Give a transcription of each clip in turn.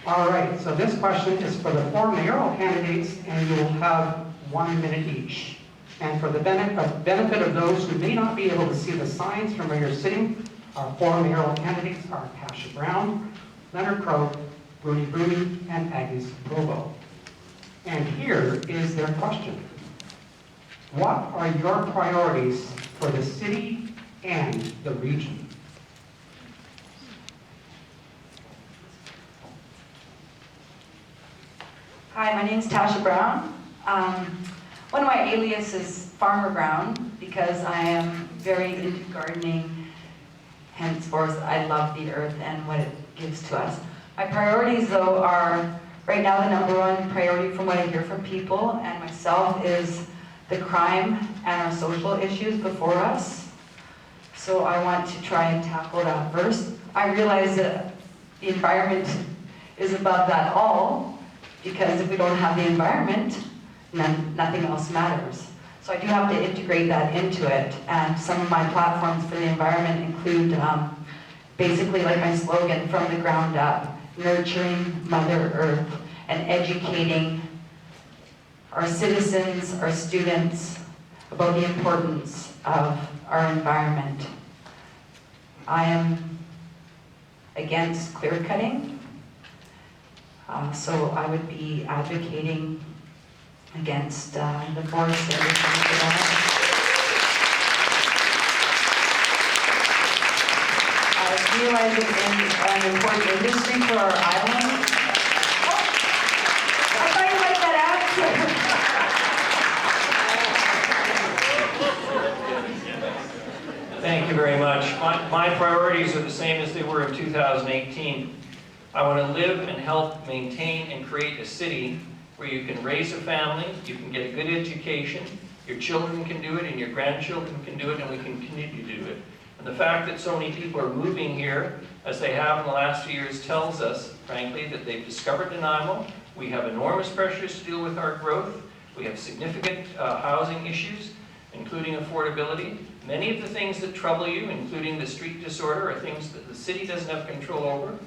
All right, so this question is for the 4 mayoral candidates, and you will have 1 minute each. And for the benefit of those who may not be able to see the signs from where you're sitting, our 4 mayoral candidates are Tasha Brown, Leonard Crowe, Rooney Bruni, and Agnes Provo. And here is their question. What are your priorities for the city and the region? Hi, my name is Tasha Brown. One of my aliases is Farmer Brown because I am very into gardening. Henceforth, I love the earth and what it gives to us. My priorities, though, are right now the #1 priority from what I hear from people and myself is the crime and our social issues before us. So I want to try and tackle that first. I realize that the environment is above that all, because if we don't have the environment, nothing else matters. So I do have to integrate that into it, and some of my platforms for the environment include basically like my slogan, from the ground up, nurturing Mother Earth and educating our citizens, our students, about the importance of our environment. I am against clear cutting. So I would be advocating against the forest area. I realize it's an important industry for our island. I thought you liked that answer. Thank you very much. My priorities are the same as they were in 2018. I want to live and help maintain and create a city where you can raise a family, you can get a good education, your children can do it and your grandchildren can do it, and we can continue to do it. And the fact that so many people are moving here, as they have in the last few years, tells us, frankly, that they've discovered Nanaimo. We have enormous pressures to deal with our growth. We have significant housing issues, including affordability. Many of the things that trouble you, including the street disorder, are things that the city doesn't have control over.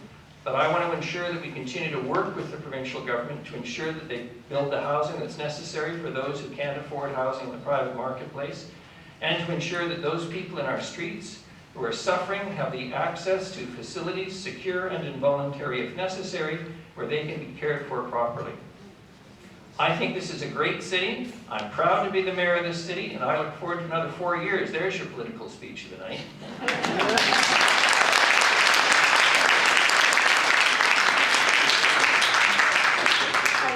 But I want to ensure that we continue to work with the provincial government to ensure that they build the housing that's necessary for those who can't afford housing in the private marketplace, and to ensure that those people in our streets who are suffering have the access to facilities, secure and involuntary if necessary, where they can be cared for properly. I think this is a great city. I'm proud to be the mayor of this city, and I look forward to another 4 years. There's your political speech of the night.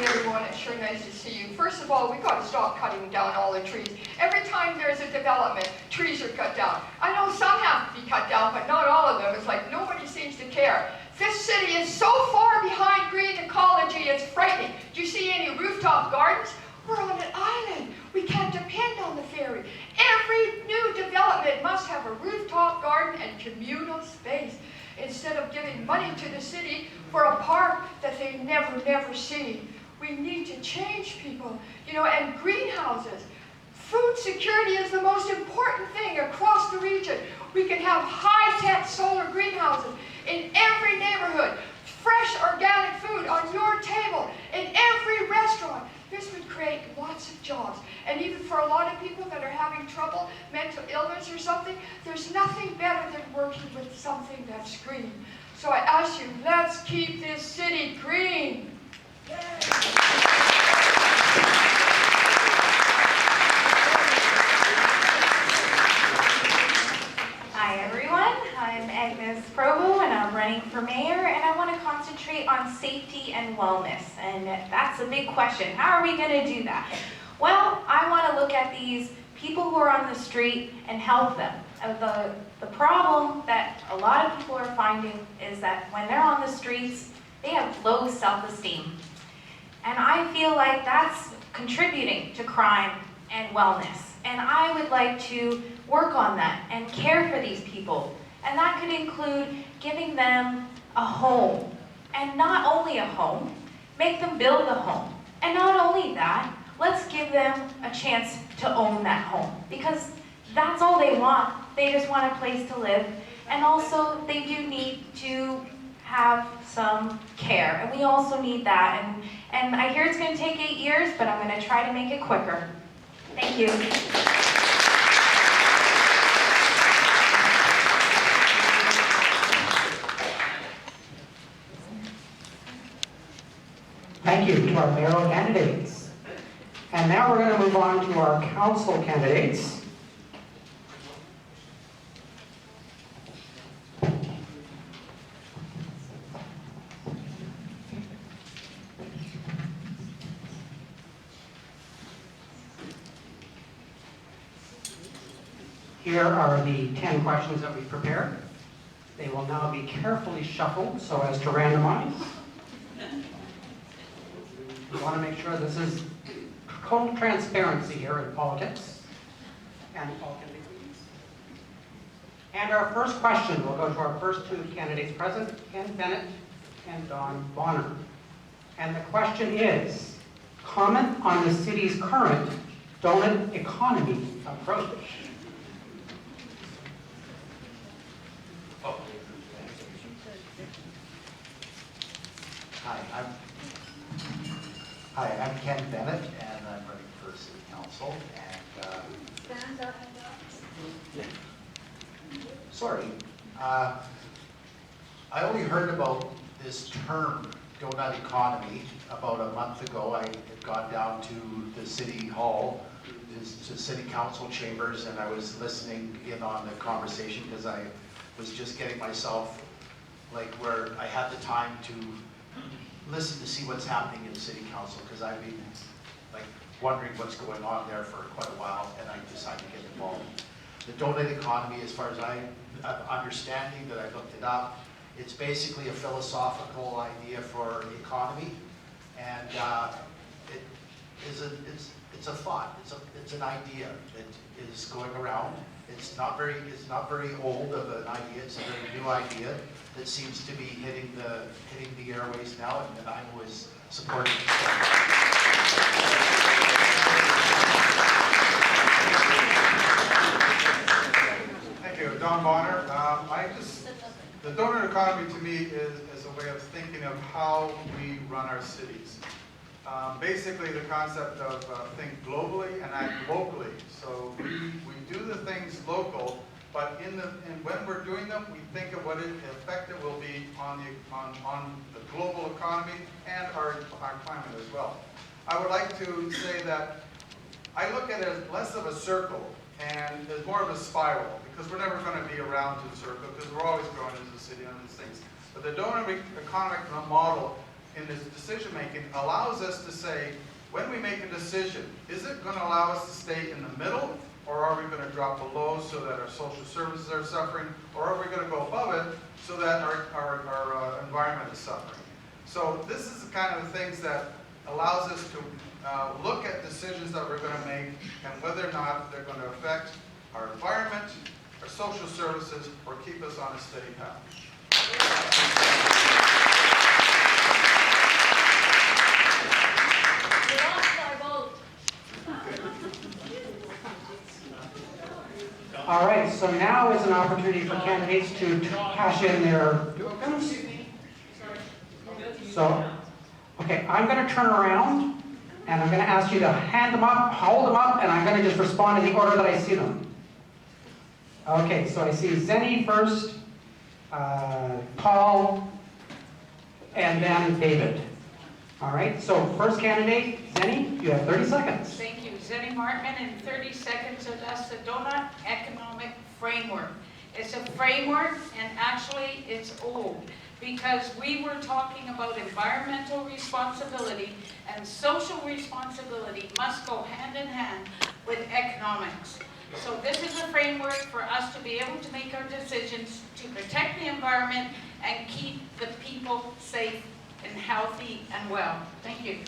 Everyone, it's sure nice to see you. First of all, we've got to stop cutting down all the trees. Every time there's a development, trees are cut down. I know some have to be cut down, but not all of them. It's like nobody seems to care. This city is so far behind green ecology, it's frightening. Do you see any rooftop gardens? We're on an island. We can't depend on the ferry. Every new development must have a rooftop garden and communal space, instead of giving money to the city for a park that they never see. We need to change people, and greenhouses. Food security is the most important thing across the region. We can have high-tech solar greenhouses in every neighborhood, fresh organic food on your table, in every restaurant. This would create lots of jobs. And even for a lot of people that are having trouble, mental illness or something, there's nothing better than working with something that's green. So I ask you, let's keep this city green. Hi everyone, I'm Agnes Provo and I'm running for mayor, and I want to concentrate on safety and wellness, and that's a big question. How are we going to do that? Well, I want to look at these people who are on the street and help them. The problem that a lot of people are finding is that when they're on the streets, they have low self-esteem. And I feel like that's contributing to crime and wellness. And I would like to work on that and care for these people. And that could include giving them a home. And not only a home, make them build a home. And not only that, let's give them a chance to own that home. Because that's all they want. They just want a place to live. And also, they do need to have some care, and we also need that. And I hear it's going to take 8 years, but I'm going to try to make it quicker. Thank you. Thank you to our mayoral candidates. And now we're going to move on to our council candidates. Here are the 10 questions that we prepared. They will now be carefully shuffled so as to randomize. We want to make sure this is total transparency here in politics. And our first question will go to our first two candidates present, Ken Bennett and Don Bonner. And the question is, comment on the city's current donut economy approach. Hi, I'm Ken Bennett, and I'm running for City Council. And sorry, I only heard about this term, donut economy, about a month ago. I had gone down to the City Hall, to City Council chambers, and I was listening in on the conversation because I was just getting myself like where I had the time to listen to see what's happening in the City Council, because I've been like wondering what's going on there for quite a while, and I decided to get involved. The donut economy, as far as I understanding that I looked it up, it's basically a philosophical idea for economy, and it's a thought, it's an idea that is going around. It's not very old of an idea. It's a very new idea that seems to be hitting the airways now, and Nanaimo is supporting it. Thank you, Don Bonner. The donor economy to me is a way of thinking of how we run our cities. Basically, the concept of think globally and act locally. So we do the things local, but when we're doing them, we think of what effect it will be on the global economy and our climate as well. I would like to say that I look at it as less of a circle and as more of a spiral, because we're never going to be around to the circle, because we're always growing as a city on these things. But the donor economic model in this decision making allows us to say, when we make a decision, is it going to allow us to stay in the middle, or are we going to drop below so that our social services are suffering, or are we going to go above it so that our environment is suffering? So this is the kind of things that allows us to look at decisions that we're going to make and whether or not they're going to affect our environment, our social services, or keep us on a steady path. All right, so now is an opportunity for candidates to cash in their tokens. So, okay, I'm going to turn around and I'm going to ask you to hand them up, hold them up, and I'm going to just respond in the order that I see them. Okay, so I see Zenny first, Paul, and then David. All right, so first candidate, Zenny, you have 30 seconds. Thank you. Zenny Martman in 30 seconds, and that's the donut economic framework. It's a framework, and actually it's old, because we were talking about environmental responsibility, and social responsibility must go hand in hand with economics. So this is a framework for us to be able to make our decisions to protect the environment and keep the people safe and healthy and well. Thank you.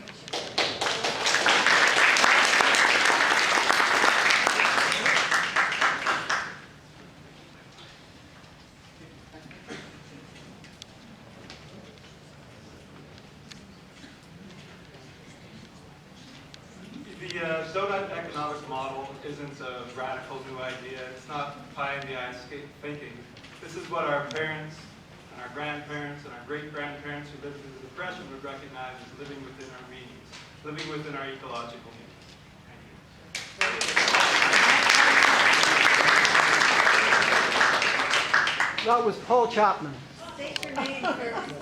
The donut economic model isn't a radical new idea. It's not pie in the eye thinking. This is what our parents, and our grandparents and our great-grandparents who lived through the Depression would recognize as living within our means, living within our ecological means. Thank you. That was Paul Chapman. State your name first.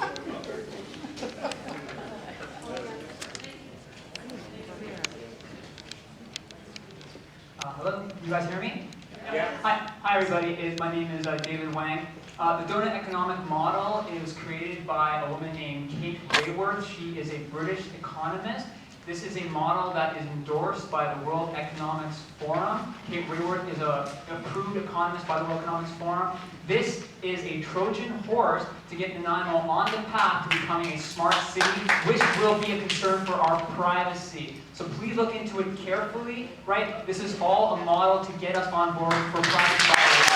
Hello, you guys hear me? Yeah. Hi everybody. My name is David Wang. The donut economic model is created by a woman named Kate Raworth. She is a British economist. This is a model that is endorsed by the World Economics Forum. Kate Raworth is an approved economist by the World Economics Forum. This is a Trojan horse to get Nanaimo on the path to becoming a smart city, which will be a concern for our privacy. So please look into it carefully, right? This is all a model to get us on board for private violence.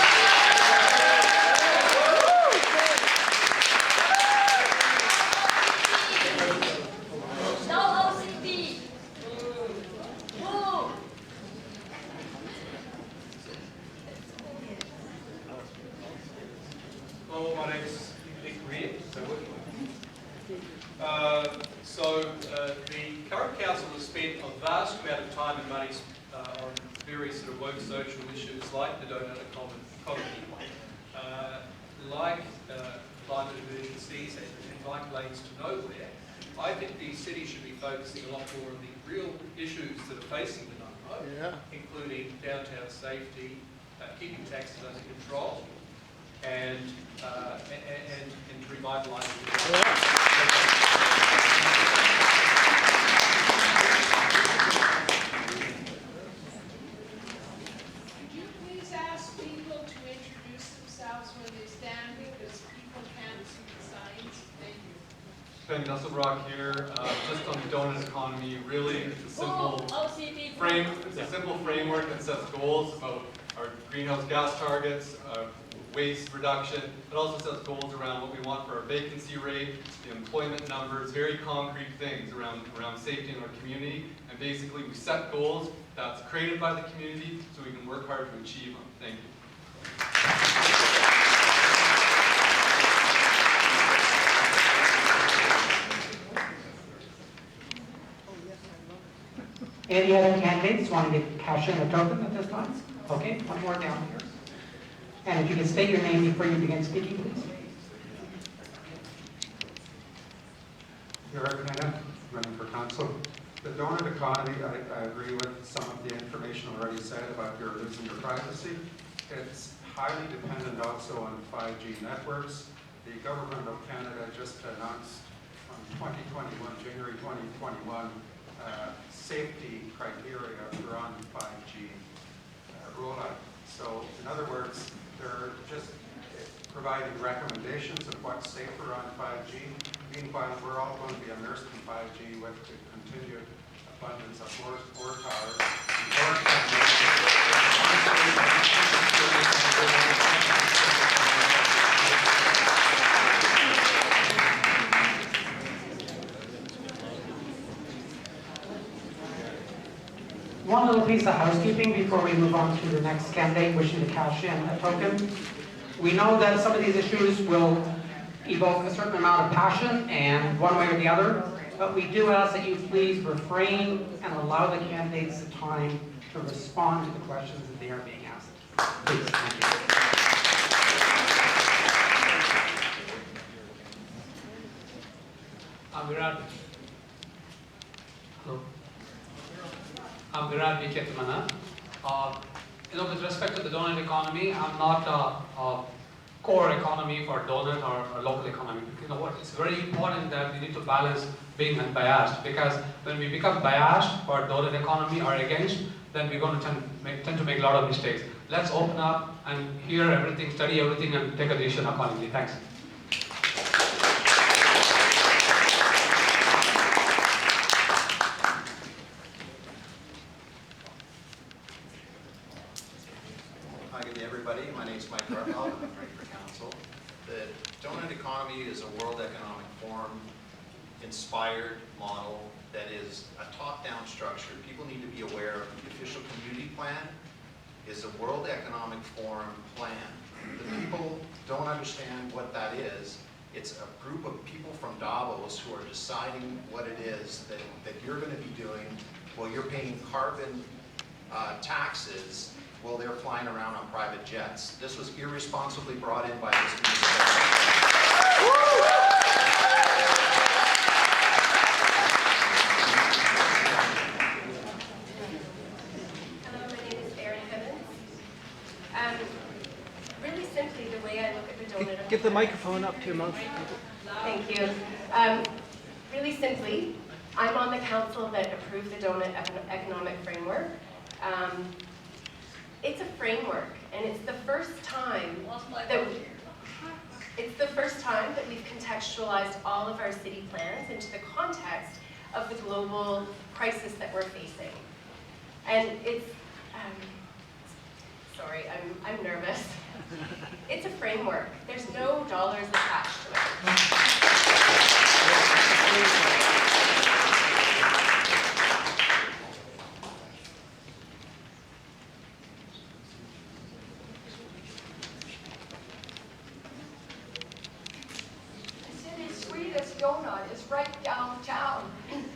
Hello, my name is Nick Reed. The current council has spent a vast amount of time and money on various sort of woke social issues like the donut economy, like climate emergencies and like lanes to nowhere. I think the city should be focusing a lot more on the real issues that are facing Nanaimo, including downtown safety, keeping taxes under control, and to revitalise the Could you please ask people to introduce themselves when they stand, because people can't see the signs? Thank you. Ben Nusselbrock here, just on the donut economy. Really, it's a simple framework that sets goals about our greenhouse gas targets, waste reduction. It also sets goals around what we want for our vacancy rate, the employment numbers, very concrete things around safety in our community. And basically, we set goals that's created by the community so we can work hard to achieve them. Thank you. Any other candidates want to cash in a token at this time? Okay, one more down here. And if you can state your name before you begin speaking, please. Eric Hanna, running for council. The donut economy, I agree with some of the information already said about your losing your privacy. It's highly dependent also on 5G networks. The government of Canada just announced on January 2021, safety criteria for on 5G rollout. So in other words, they're just providing recommendations of what's safer on 5G. Meanwhile, we're all going to be immersed in 5G with the continued abundance of more towers. One little piece of housekeeping before we move on to the next candidate wishing to cash in a token. We know that some of these issues will evoke a certain amount of passion and one way or the other, but we do ask that you please refrain and allow the candidates the time to respond to the questions that they are being asked. Please, thank you. I'm Virat Vichetamana. With respect to the donut economy, I'm not a core economy for donut or a local economy. You know what? It's very important that we need to balance being unbiased, because when we become biased for donut economy or against, then we're going to tend to make a lot of mistakes. Let's open up and hear everything, study everything, and take a decision accordingly. Thanks. Hi, good day, everybody. My name is Mike Garfeld, and I'm running for council. The donut economy is a World Economic Forum inspired model that is a top-down structure. People need to be aware of the official community plan is a World Economic Forum plan. The people don't understand what that is, It's a group of people from Davos who are deciding what it is that you're going to be doing while you're paying carbon taxes while they're flying around on private jets. This was irresponsibly brought in by this municipality. Hello, my name is Erin Evans. Really simply, the way I look at the donut... Give the microphone up to your mouth. Thank you. Really simply, I'm on the council that approved the donut economic framework. It's a framework, and it's the first time that we've contextualized all of our city plans into the context of the global crisis that we're facing. And it's, sorry, I'm nervous. It's a framework. There's no dollars attached to it. Donut is right downtown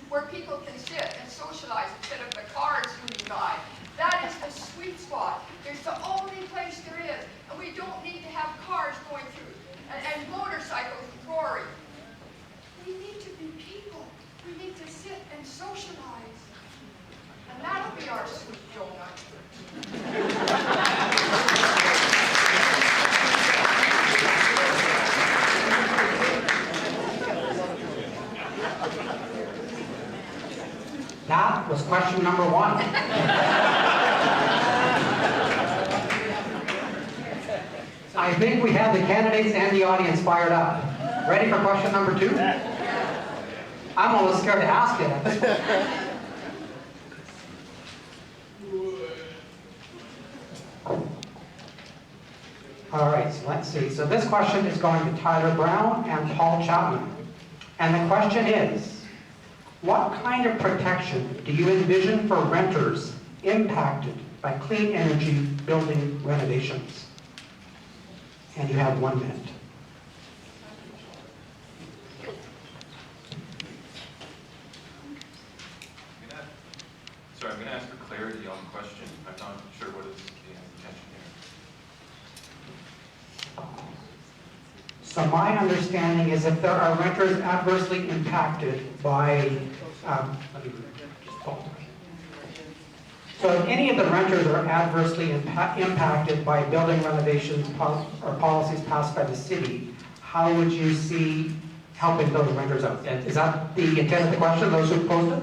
where people can sit and socialize instead of the cars moving by. That is the sweet spot. It's the only place there is. And we don't need to have cars going through and motorcycles roaring. We need to be people. We need to sit and socialize. And that'll be our sweet donut. That was question number 1. I think we have the candidates and the audience fired up. Ready for question number 2? I'm almost scared to ask it at this point. All right, so let's see. So this question is going to Tyler Brown and Paul Chapman. And the question is, what kind of protection do you envision for renters impacted by clean energy building renovations? And you have 1 minute. Sorry, I'm going to ask for clarity on the question. I'm not sure what is the intention here. So my understanding is if there are renters adversely impacted by, so if any of the renters are adversely impacted by building renovations or policies passed by the city, how would you see helping those renters out? Is that the intent of the question, those who posed it?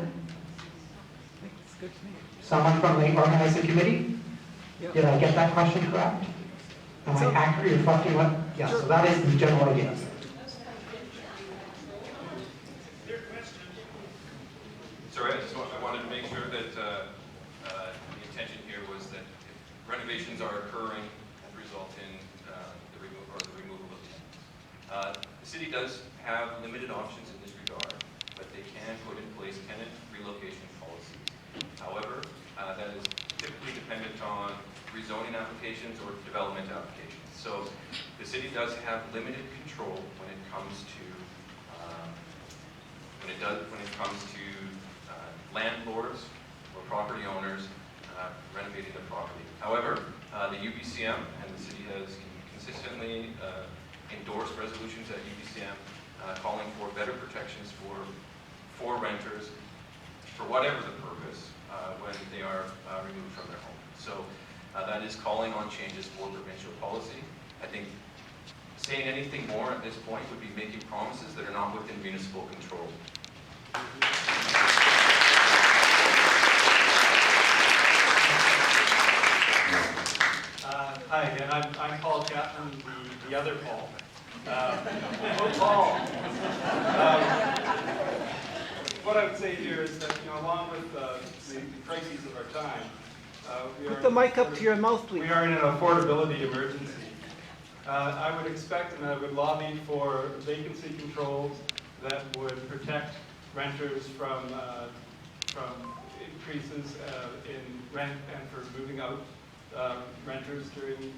Someone from the organizing committee? Did I get that question correct? Am I accurately reflecting what? Yes, so that is the general idea. Sorry, I wanted to make sure that the intention here was that if renovations are occurring that result in the removal of tenants. The city does have limited options in this regard, but they can put in place tenant relocation policies. However, that is typically dependent on rezoning applications or development applications. So the city does have limited control when it comes to landlords or property owners renovating their property. However, the UBCM and the city has consistently endorsed resolutions at UBCM calling for better protections for renters for whatever the purpose when they are removed from their home. So that is calling on changes for provincial policy. I think saying anything more at this point would be making promises that are not within municipal control. Hi again, I'm Paul Chapman, the other Paul. Paul. What I would say here is that, along with the crises of our time, Put the mic up to your mouth, please. We are in an affordability emergency. I would expect and I would lobby for vacancy controls that would protect renters from increases in rent and for moving out renters during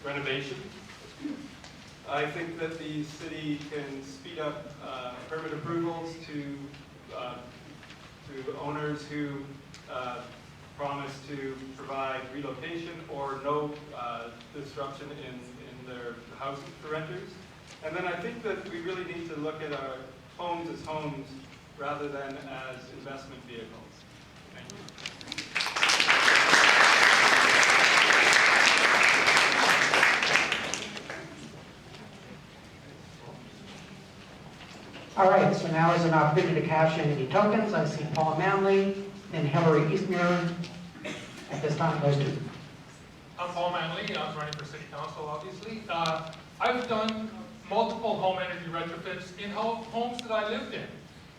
renovation. I think that the city can speed up permit approvals to owners who promise to provide relocation or no disruption in their housing for renters. And then I think that we really need to look at our homes as homes rather than as investment vehicles. Thank you. All right, so now is an opportunity to cash in any tokens. I see Paul Manley and Hillary Eastmuir at this time, those two. I'm Paul Manley. I'm running for City Council, obviously. I've done multiple home energy retrofits in homes that I lived in.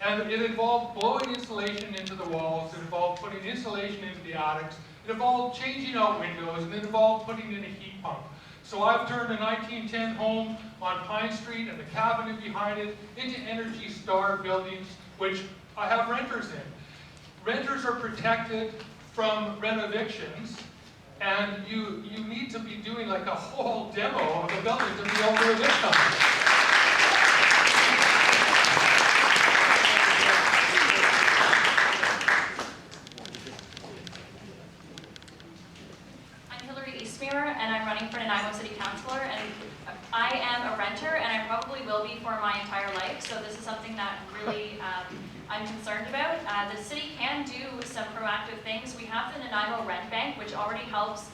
And it involved blowing insulation into the walls, it involved putting insulation into the attics, it involved changing out windows, and it involved putting in a heat pump. So I've turned a 1910 home on Pine Street and the cabinet behind it into Energy Star buildings, which I have renters in. Renters are protected from rent evictions, and you need to be doing like a whole demo of the building to be able to evict them. And I'm running for Nanaimo City Councilor, and I am a renter, and I probably will be for my entire life, so this is something that really I'm concerned about. The city can do some proactive things. We have the Nanaimo Rent Bank, which already helps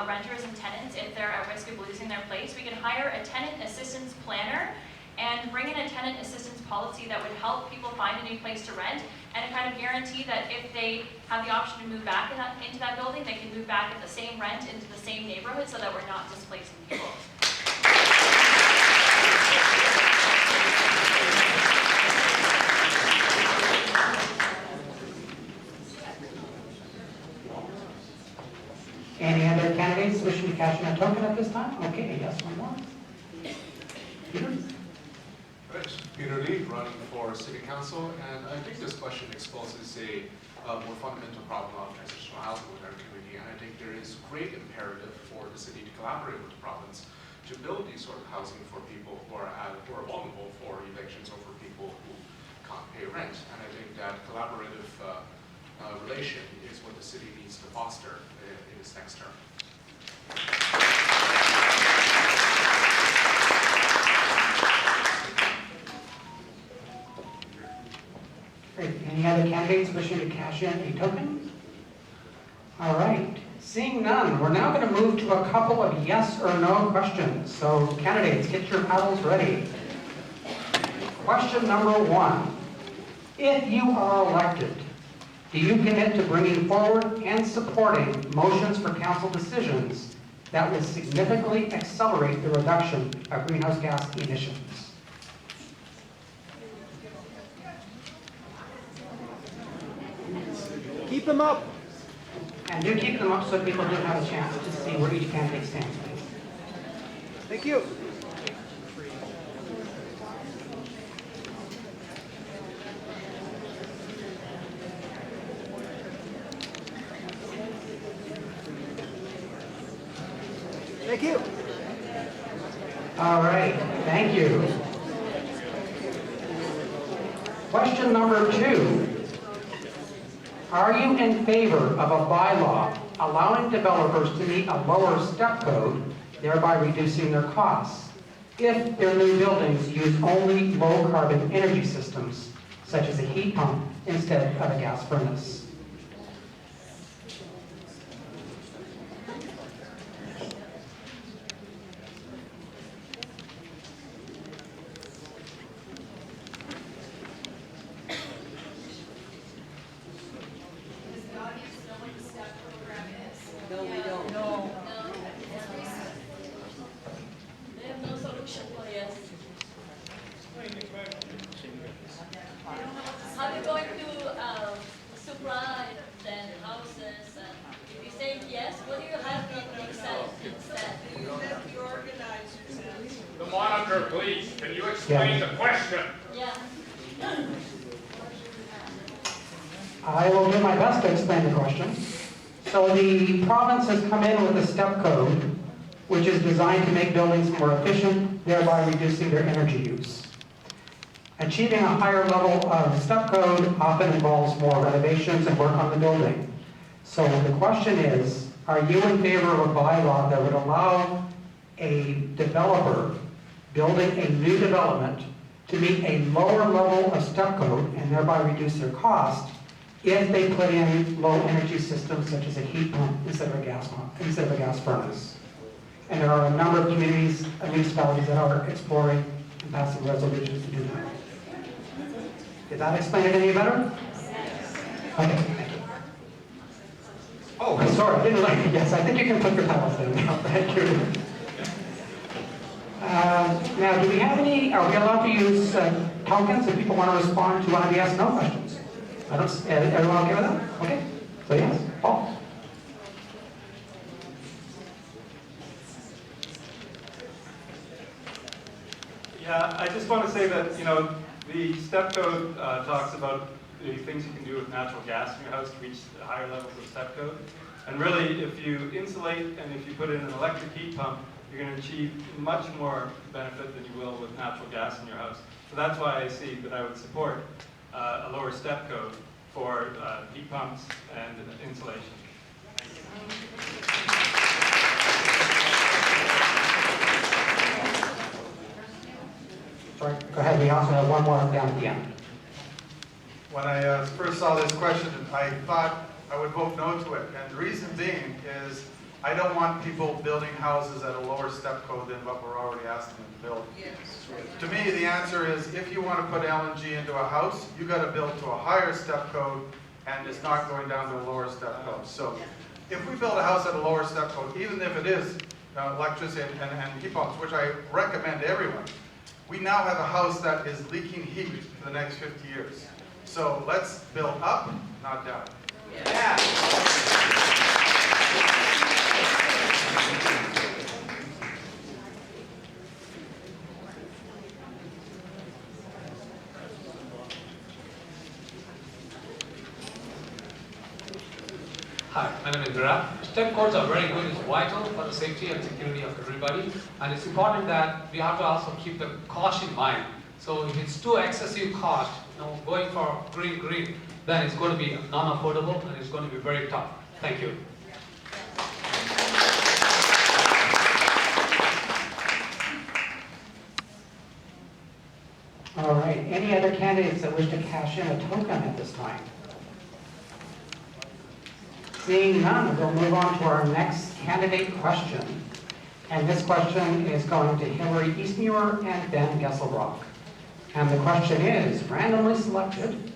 renters and tenants if they're at risk of losing their place. We can hire a tenant assistance planner and bring in a tenant assistance policy that would help people find a new place to rent, and kind of guarantee that if they have the option to move back into that building, they can move back at the same rent into the same neighborhood so that we're not displacing people. Any other candidates wishing to cash in a token at this time? Okay, yes, one more. Peter? Right, Peter Lee, running for City Council, and I think this question exposes a more fundamental problem of transitional housing with our community, and I think there is great imperative for the city to collaborate with the province to build these sort of housing for people who are vulnerable for evictions or for people who can't pay rent, and I think that collaborative relation is what the city needs to foster in its next term. Great. Any other candidates wishing to cash in a token? All right. Seeing none, we're now going to move to a couple of yes or no questions. So candidates, get your paddles ready. Question number 1. If you are elected, do you commit to bringing forward and supporting motions for council decisions that will significantly accelerate the reduction of greenhouse gas emissions? Keep them up. And do keep them up so people do have a chance to see where each candidate stands, please. Thank you. Thank you. All right, thank you. Question number 2. Are you in favor of a bylaw allowing developers to meet a lower step code, thereby reducing their costs, if their new buildings use only low carbon energy systems, such as a heat pump instead of a gas furnace? I will do my best to explain the question. So the province has come in with a step code, which is designed to make buildings more efficient, thereby reducing their energy use. Achieving a higher level of step code often involves more renovations and work on the building. So the question is, are you in favor of a bylaw that would allow a developer building a new development to meet a lower level of step code and thereby reduce their cost if they put in low energy systems such as a heat pump instead of a gas furnace? And there are a number of communities, municipalities that are exploring and passing resolutions to do that. Did that explain it any better? Okay, thank you. Oh, sorry, I didn't like it. Yes, I think you can put your titles down now. Thank you. Now, do we have any, are we allowed to use tokens if people want to respond to one of the yes, no questions? I don't, everyone okay with that? Okay, so yes, Paul. Yeah, I just want to say that, the step code talks about the things you can do with natural gas in your house to reach the higher levels of step code. And really, if you insulate and if you put in an electric heat pump, you're going to achieve much more benefit than you will with natural gas in your house. So that's why I see that I would support a lower step code for heat pumps and insulation. Sorry, go ahead. We also have one more down at the end. When I first saw this question, I thought I would vote no to it. And the reason being is I don't want people building houses at a lower step code than what we're already asking them to build. Yes. To me, the answer is if you want to put LNG into a house, you got to build to a higher step code, and it's not going down to a lower step code. So if we build a house at a lower step code, even if it is electricity and heat pumps, which I recommend to everyone, we now have a house that is leaking heat for the next 50 years. So let's build up, not down. Yeah. Hi, my name is Vira. Step codes are very good. It's vital for the safety and security of everybody. And it's important that we have to also keep the cost in mind. So if it's too excessive cost, going for green, then it's going to be non-affordable and it's going to be very tough. Thank you. All right, any other candidates that wish to cash in a token at this time? Seeing none, we'll move on to our next candidate question. And this question is going to Hillary Eastmuir and Ben Gesselbrock. And the question is, randomly selected,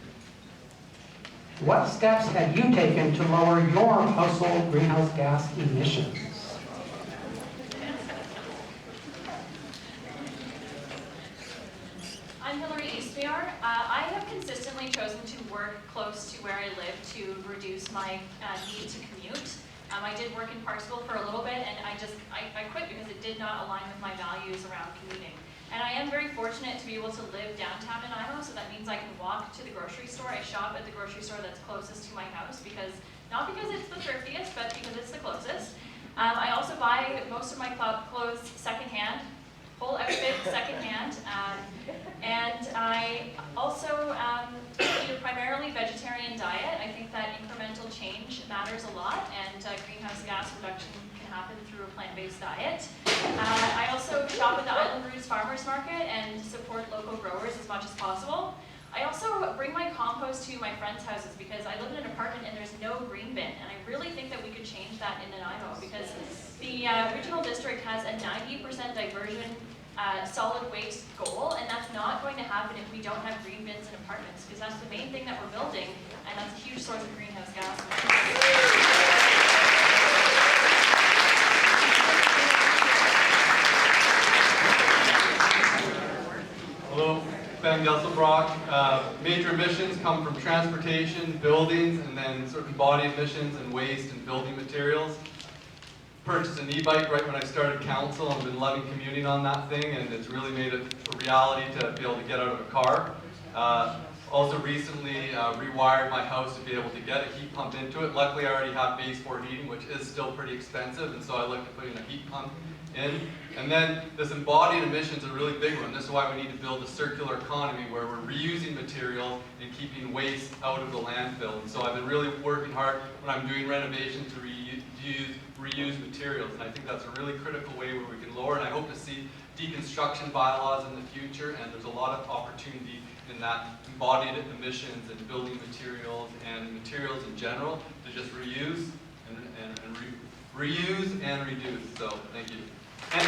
what steps have you taken to lower your household greenhouse gas emissions? I'm Hillary Eastmuir. I have consistently chosen to work close to where I live to reduce my need to commute. I did work in Parksville for a little bit, and I quit because it did not align with my values around commuting. And I am very fortunate to be able to live downtown Nanaimo, so that means I can walk to the grocery store. I shop at the grocery store that's closest to my house, not because it's the thriftiest, but because it's the closest. I also buy most of my clothes secondhand, whole outfit secondhand. And I also eat a primarily vegetarian diet. I think that incremental change matters a lot, and greenhouse gas reduction can happen through a plant-based diet. I also shop at the Island Roots Farmers Market and support local growers as much as possible. I also bring my compost to my friends' houses because I live in an apartment and there's no green bin, and I really think that we could change that in Nanaimo because the regional district has a 90% diversion solid waste goal, and that's not going to happen if we don't have green bins in apartments, because that's the main thing that we're building, and that's a huge source of greenhouse gas. Hello, Ben Gesselbrock. Major emissions come from transportation, buildings, and then certain body emissions and waste and building materials. Purchased an e-bike right when I started council. I've been loving commuting on that thing, and it's really made it a reality to be able to get out of a car. Also recently rewired my house to be able to get a heat pump into it. Luckily I already have base 4 heating, which is still pretty expensive, and so I looked at putting a heat pump in. And then this embodied emission is a really big one. This is why we need to build a circular economy where we're reusing material and keeping waste out of the landfill. And so I've been really working hard when I'm doing renovations to reuse materials. And I think that's a really critical way where we can lower. And I hope to see deconstruction bylaws in the future. And there's a lot of opportunity in that embodied emissions and building materials and materials in general to just reuse and reduce. So thank you. And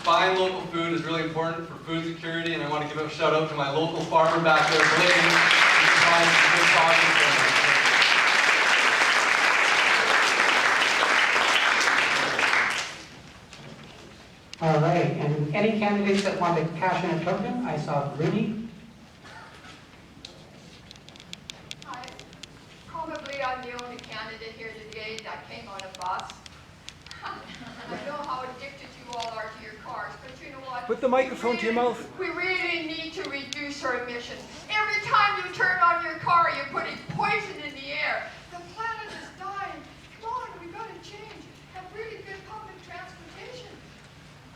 buying local food is really important for food security, and I want to give a shout out to my local farmer back there, Blaine. He's buying some good products for me. All right, and any candidates that want to cash in a token? I saw Rooney. Hi. Probably I'm the only candidate here today that came on a bus. And I know how addicted you all are to your cars, but you know what? Put the microphone to your mouth. We really need to reduce our emissions. Every time you turn on your car, you're putting poison in the air. The planet is dying. Come on, we've got to change. Have really good public transportation.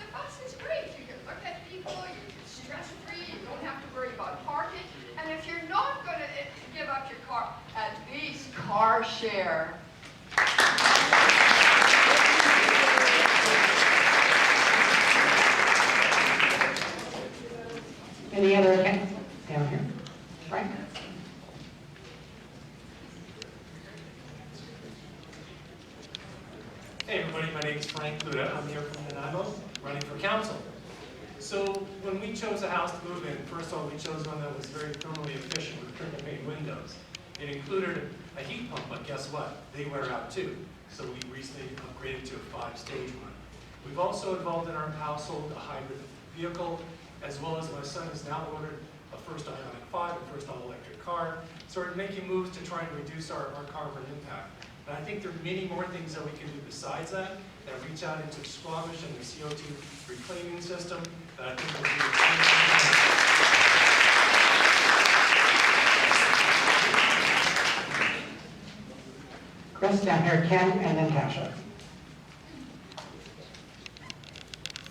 The bus is great. You can look at people, you're stress-free, you don't have to worry about parking. And if you're not going to give up your car, at least car share. Any other candidates? Down here. Frank? Hey everybody, my name is Frank Luda. I'm here from Nanaimo, running for council. So when we chose a house to move in, first of all, we chose one that was very thermally efficient with triple pane windows. It included a heat pump, but guess what? They wear out too. So we recently upgraded to a 5-stage one. We've also involved in our household a hybrid vehicle, as well as my son has now ordered a first Ioniq 5, a first all-electric car. So we're making moves to try and reduce our carbon impact. And I think there are many more things that we can do besides that reach out into Squamish and the CO2 reclaiming system that I think will be Chris, down here, Ken, and then Tasha.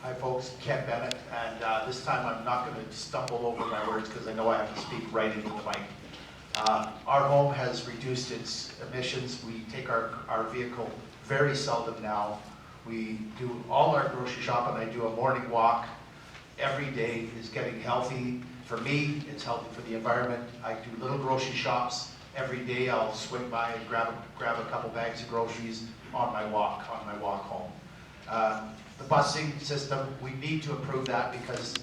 Hi folks, Ken Bennett, and this time I'm not going to stumble over my words because I know I have to speak right into the mic. Our home has reduced its emissions. We take our vehicle very seldom now. We do all our grocery shopping. I do a morning walk every day. Is getting healthy. For me, it's healthy for the environment. I do little grocery shops every day. I'll swing by and grab a couple bags of groceries on my walk home. The busing system, we need to improve that because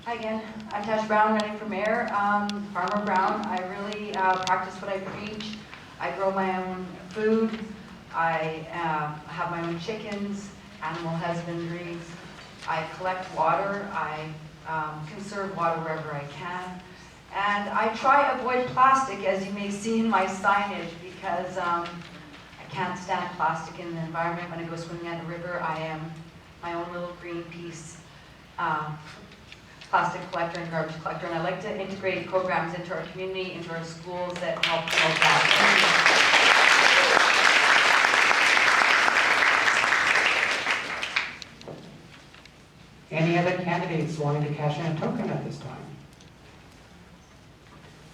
Hi again, I'm Tash Brown, running for mayor. Farmer Brown, I really practice what I preach. I grow my own food. I have my own chickens, animal husbandries. I collect water. I conserve water wherever I can. And I try to avoid plastic, as you may see in my signage, because I can't stand plastic in the environment. When I go swimming at the river, I am my own little Greenpeace plastic collector and garbage collector, and I like to integrate programs into our community, into our schools that help promote that. Any other candidates wanting to cash in a token at this time?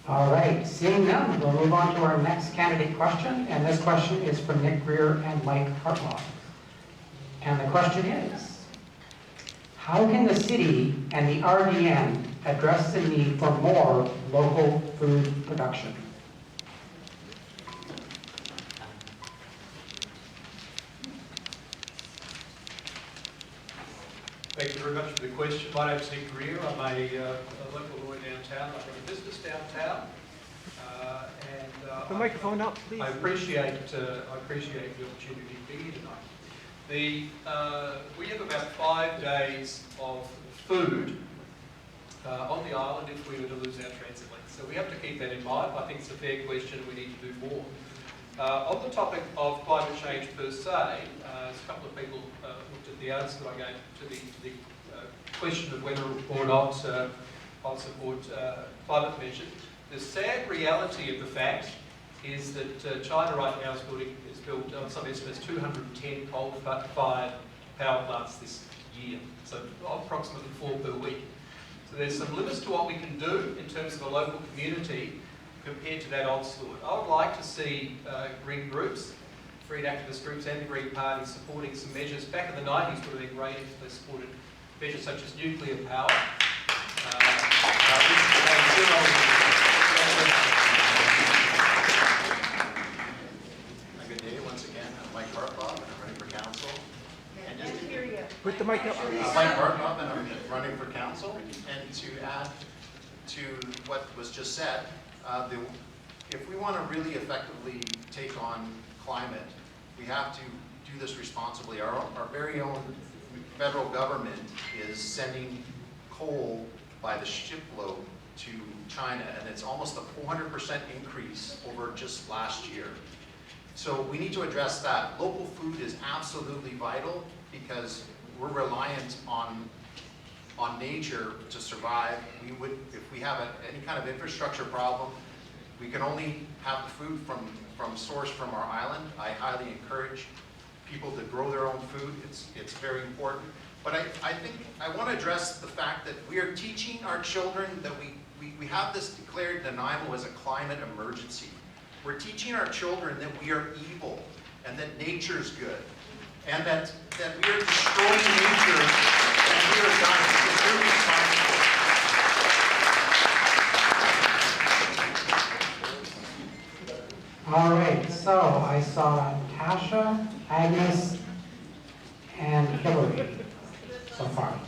All right, seeing none, we'll move on to our next candidate question, and this question is from Nick Greer and Mike Hartlaw. And the question is, how can the city and the RDN address the need for more local food production? Thank you very much for the question. My name's Nick Greer. I'm a local lawyer downtown. I run a business downtown. The microphone up, please. I appreciate the opportunity to be here tonight. We have about 5 days of food on the island if we were to lose our transit links. So we have to keep that in mind. I think it's a fair question. We need to do more. On the topic of climate change per se, a couple of people looked at the answer that I gave to the question of whether or not I'll support climate measures. The sad reality of the fact is that China right now is built on some estimates 210 coal-fired power plants this year, so approximately 4 per week. So there's some limits to what we can do in terms of a local community compared to that onslaught. I would like to see green groups, green activist groups and the Green Party supporting some measures. Back in the 90s would have been great if they supported measures such as nuclear power. Good day once again. I'm Mike Hartlaub and I'm running for council. And just to Put the mic up. Mike Hartlaub and I'm running for council. And to add to what was just said, if we want to really effectively take on climate, we have to do this responsibly. Our very own federal government is sending coal by the shipload to China, and it's almost a 400% increase over just last year. So we need to address that. Local food is absolutely vital because we're reliant on nature to survive. If we have any kind of infrastructure problem, we can only have the food from source from our island. I highly encourage people to grow their own food. It's very important. But I think I want to address the fact that we are teaching our children that we have this declared Nanaimo as a climate emergency. We're teaching our children that we are evil and that nature's good and that we are destroying nature and we are done. It's irresponsible. All right, so I saw Tasha, Agnes, and Hillary so far,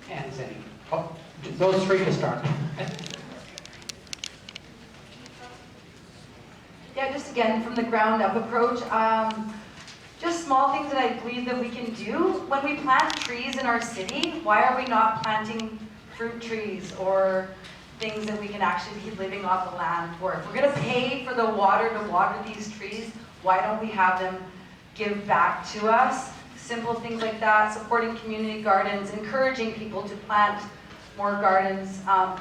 and Zinni. Oh, those three to start. Yeah, just again, from the ground up approach, just small things that I believe that we can do. When we plant trees in our city, why are we not planting fruit trees or things that we can actually be living off the land for? If we're gonna pay for the water to water these trees, why don't we have them give back to us? Simple things like that, supporting community gardens, encouraging people to plant more gardens.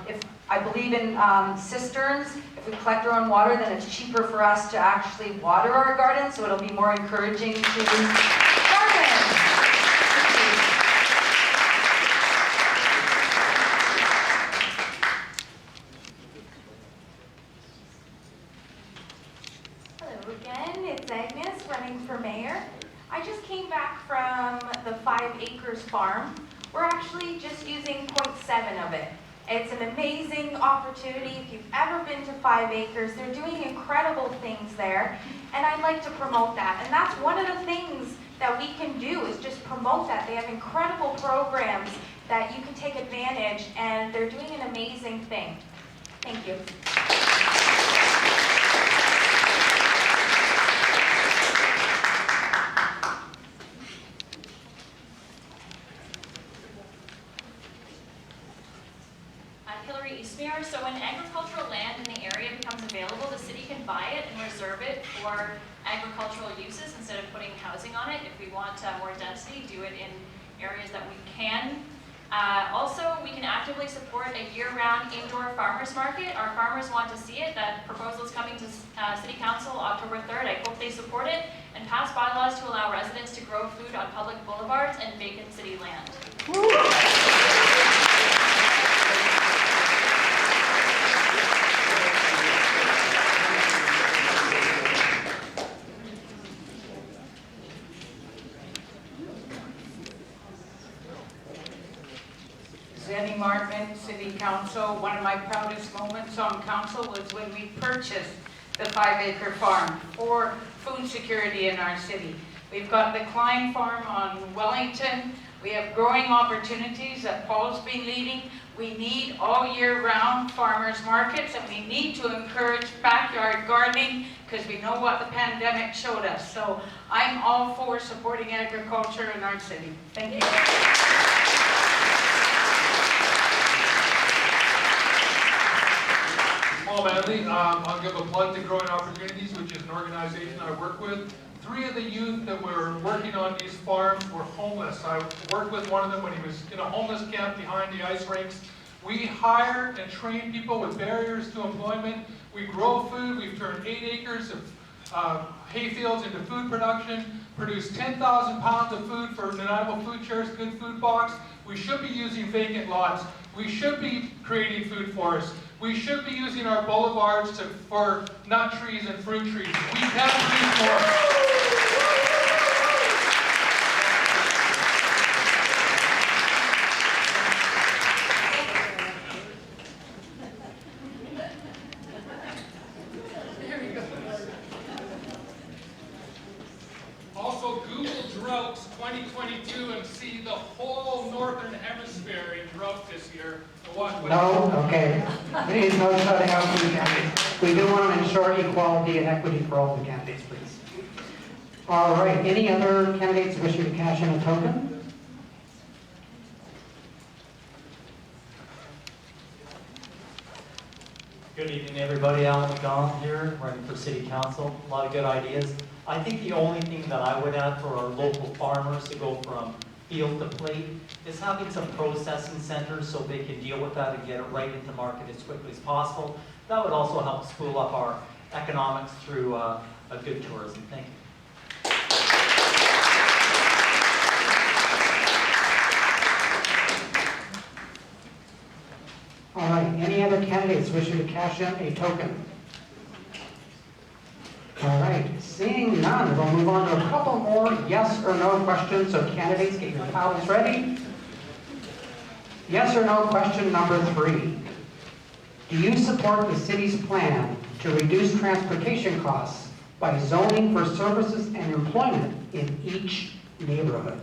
If I believe in cisterns. If we collect our own water, then it's cheaper for us to actually water our gardens, so it'll be more encouraging to garden. Hello again, it's Agnes running for mayor. I just came back from the 5 Acres farm. We're actually just using 0.7 of it. It's an amazing opportunity. If you've ever been to 5 Acres, they're doing incredible things there, and I'd like to promote that. And that's one of the things that we can do, is just promote that. They have incredible programs that you can take advantage, and they're doing an amazing thing. Thank you. So when agricultural land in the area becomes available, the city can buy it and reserve it for agricultural uses instead of putting housing on it. If we want more density, do it in areas that we can. Also, we can actively support a year-round indoor farmers market. Our farmers want to see it. That proposal is coming to City Council October 3rd. I hope they support it and pass bylaws to allow residents to grow food on public boulevards and vacant city land. Zinni Martin, City Council. One of my proudest moments on council was when we purchased the 5 Acre farm for food security in our city. We've got the Klein farm on Wellington. We have growing opportunities that Paul's been leading. We need all year round farmers markets, and we need to encourage backyard gardening because we know what the pandemic showed us. So I'm all for supporting agriculture in our city. Thank you. Paul Manley, I'll give a plug to Growing Opportunities, which is an organization I work with. 3 of the youth that were working on these farms were homeless. I worked with one of them when he was in a homeless camp behind the ice rinks We hire and train people with barriers to employment. We grow food. We've turned 8 acres of hay fields into food production, produced 10,000 pounds of food for Nanaimo Food Shares Good Food Box. We should be using vacant lots. We should be creating food forests. We should be using our boulevards for nut trees and fruit trees. We can produce more. Also, Google Droughts 2022 and see the whole northern hemisphere in drought this year. And watch what No, okay. Please, no shutting out for the candidates. We do want to ensure equality and equity for all the candidates, please. All right, any other candidates wishing to cash in a token? Good evening, everybody. Alan McGowan here, running for City Council. A lot of good ideas. I think the only thing that I would add for our local farmers to go from field to plate is having some processing centers so they can deal with that and get it right into market as quickly as possible. That would also help spool up our economics through a good tourism. Thank you. All right, any other candidates wishing to cash in a token? All right, seeing none, we'll move on to a couple more yes or no questions. So candidates, get your paddles ready. Yes or no question number 3. Do you support the city's plan to reduce transportation costs by zoning for services and employment in each neighborhood?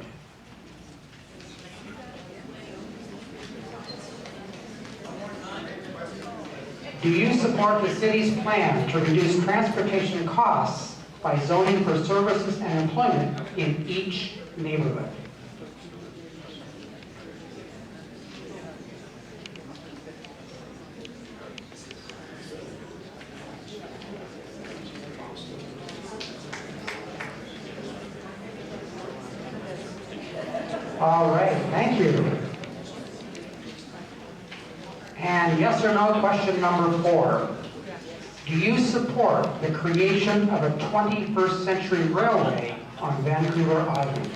Do you support the city's plan to reduce transportation costs by zoning for services and employment in each neighborhood? All right, thank you. And yes or no question number 4. Do you support the creation of a 21st century railway on Vancouver Island?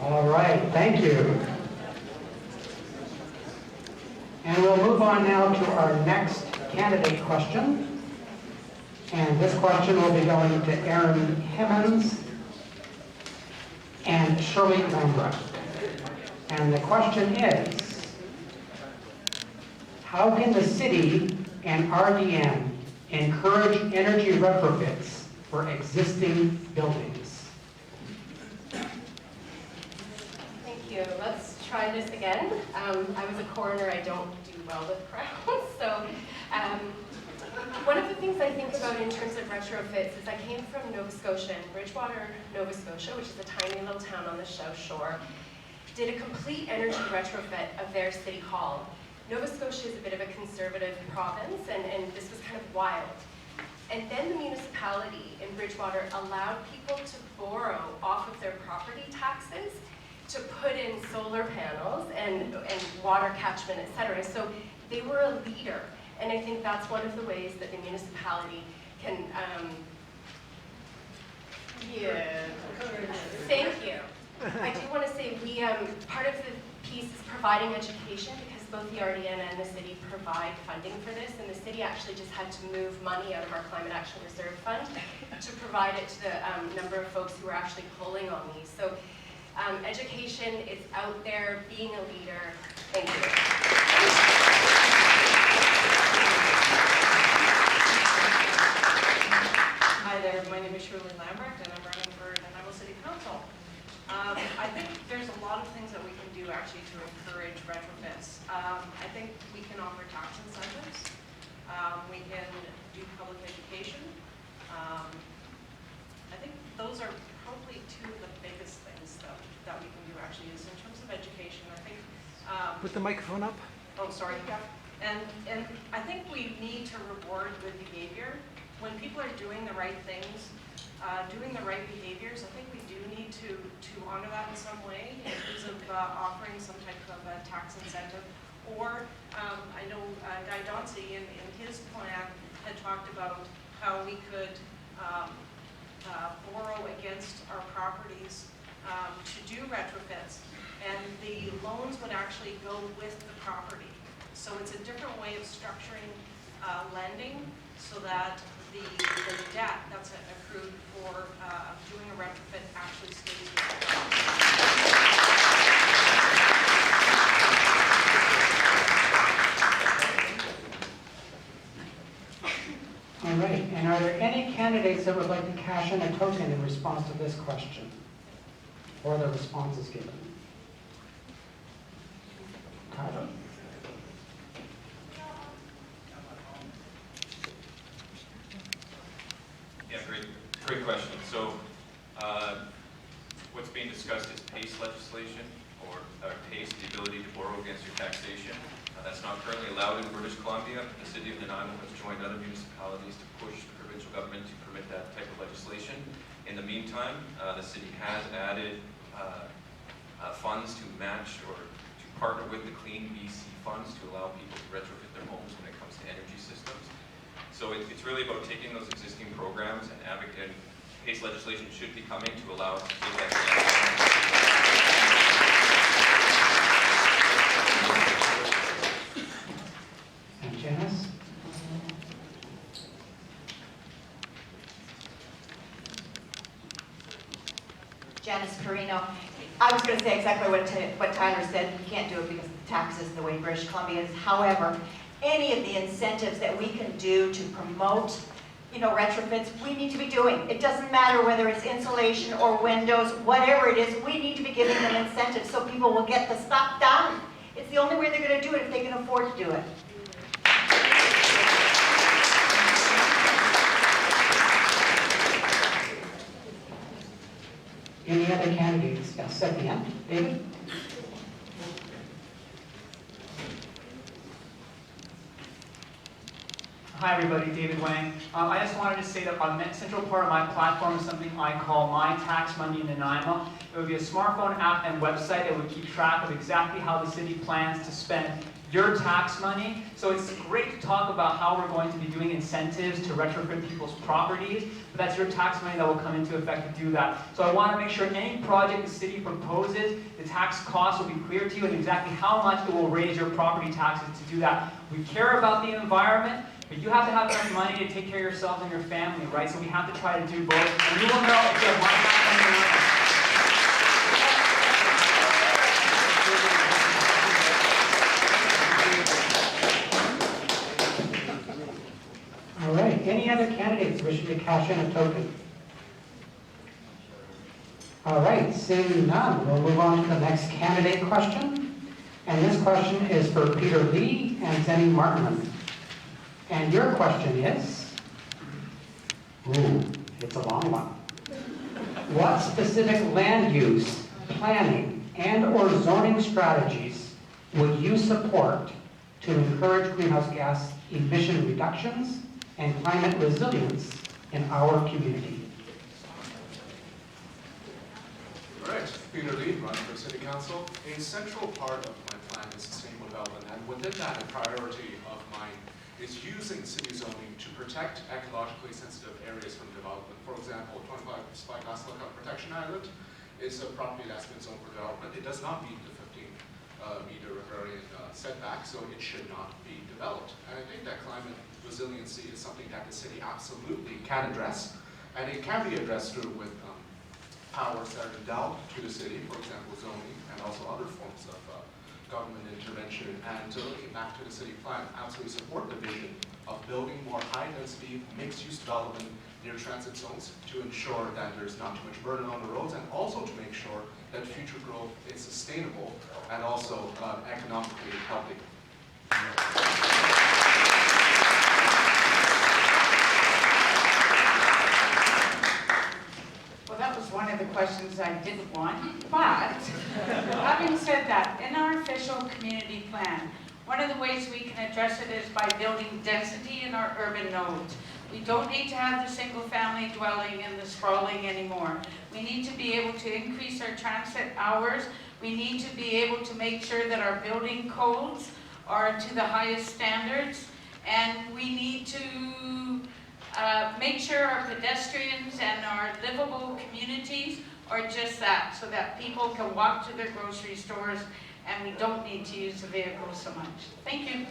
All right, thank you. And we'll move on now to our next candidate question. And this question will be going to Aaron Himmons and Shirley Lambrecht. And the question is, how can the city and RDN encourage energy retrofits for existing buildings? Let's try this again. I was a coroner. I don't do well with crowds. So one of the things I think about in terms of retrofits is I came from Nova Scotia, and Bridgewater, Nova Scotia, which is a tiny little town on the South Shore, did a complete energy retrofit of their city hall. Nova Scotia is a bit of a conservative province, and this was kind of wild. And then the municipality in Bridgewater allowed people to borrow off of their property taxes to put in solar panels and water catchment, etc. So they were a leader, and I think that's one of the ways that the municipality can. Thank you. I do want to say we part of the piece is providing education, because both the RDN and the city provide funding for this, and the city actually just had to move money out of our Climate Action Reserve Fund to provide it to the number of folks who are actually pulling on these. So. Education is out there, being a leader. Thank you. Hi there, my name is Shirley Lambrecht, and I'm running for Nanaimo City Council. I think there's a lot of things that we can do actually to encourage retrofits. I think we can offer tax incentives. We can do public education. I think those are probably two of the biggest things that we can do actually is in terms of education. I think. Put the microphone up. Oh, sorry. And I think we need to reward good behavior. When people are doing the right things, doing the right behaviors, I think we do need to honor that in some way in terms of offering some type of a tax incentive. Or I know Guy Dauncey in his plan had talked about how we could borrow against our properties to do retrofits. And the loans would actually go with the property. So it's a different way of structuring lending so that the debt that's accrued for doing a retrofit actually stays with the property. All right, and are there any candidates that would like to cash in a token in response to this question? Or the responses given? Tyler? Yeah, great question. So, what's being discussed is PACE legislation, or PACE, the ability to borrow against your taxation. That's not currently allowed in British Columbia. The city of Nanaimo has joined other municipalities to push the provincial government to permit that type of legislation. In the meantime, the city has added funds to match or to partner with the Clean BC funds to allow people to retrofit their homes when it comes to energy systems. So it's really about taking those existing programs and advocating. PACE legislation should be coming to allow us to take that. And Janice? Janice Carino. I was going to say exactly what Tyler said. You can't do it because of the taxes and the way British Columbia is. However, any of the incentives that we can do to promote, retrofits, we need to be doing. It doesn't matter whether it's insulation or windows, whatever it is, we need to be giving them incentives so people will get the stuff done. It's the only way they're going to do it if they can afford to do it. Any other candidates? Yes, at the end. David? Hi everybody, David Wang. I just wanted to say that a central part of my platform is something I call My Tax Money in Nanaimo. It would be a smartphone app and website that would keep track of exactly how the city plans to spend your tax money. So it's great to talk about how we're going to be doing incentives to retrofit people's properties, but that's your tax money that will come into effect to do that. So I want to make sure any project the city proposes, the tax cost will be clear to you and exactly how much it will raise your property taxes to do that. We care about the environment, but you have to have enough money to take care of yourselves and your family, right? So we have to try to do both. And you will know if you have one tax money or not. All right, any other candidates wishing to cash in a token? All right, seeing none, we'll move on to the next candidate question. And this question is for Peter Lee and Zenny Martinman. And your question is, it's a long one. What specific land use, planning, and/or zoning strategies would you support to encourage greenhouse gas emission reductions and climate resilience in our community? All right, Peter Lee, running for City Council. A central part of my plan is sustainable development, and within that, a priority of mine is using city zoning to protect ecologically sensitive areas from development. For example, 25 Spyglass Lookout Protection Island is a property that's been zoned for development. It does not meet the 15-meter riparian setback, so it should not be developed. And I think that climate resiliency is something that the city absolutely can address, and it can be addressed through with powers that are endowed to the city, for example, zoning, and also other forms of government intervention. And looking back to the city plan, absolutely support the vision of building more high-density, mixed-use development near transit zones to ensure that there's not too much burden on the roads, and also to make sure that future growth is sustainable and also economically healthy. Well, that was one of the questions I didn't want, but having said that, in our official community plan, one of the ways we can address it is by building density in our urban nodes. We don't need to have the single-family dwelling and the sprawling anymore. We need to be able to increase our transit hours. We need to be able to make sure that our building codes are to the highest standards, and we need to make sure our pedestrians and our livable communities are just that, so that people can walk to their grocery stores and we don't need to use the vehicles so much. Thank you.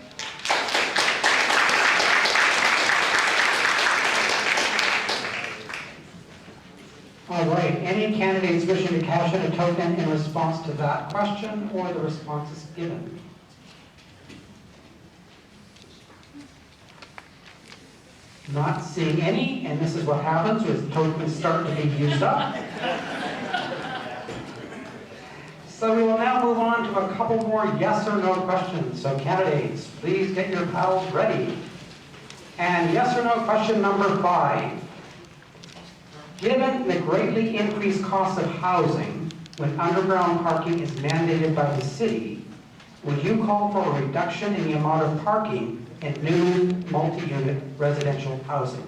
All right, any candidates wishing to cash in a token in response to that question or the responses given? Not seeing any, and this is what happens when tokens start to be used up. So we will now move on to a couple more yes or no questions. So candidates, please get your pals ready. And yes or no question number 5. Given the greatly increased cost of housing when underground parking is mandated by the city, would you call for a reduction in the amount of parking in new multi-unit residential housing?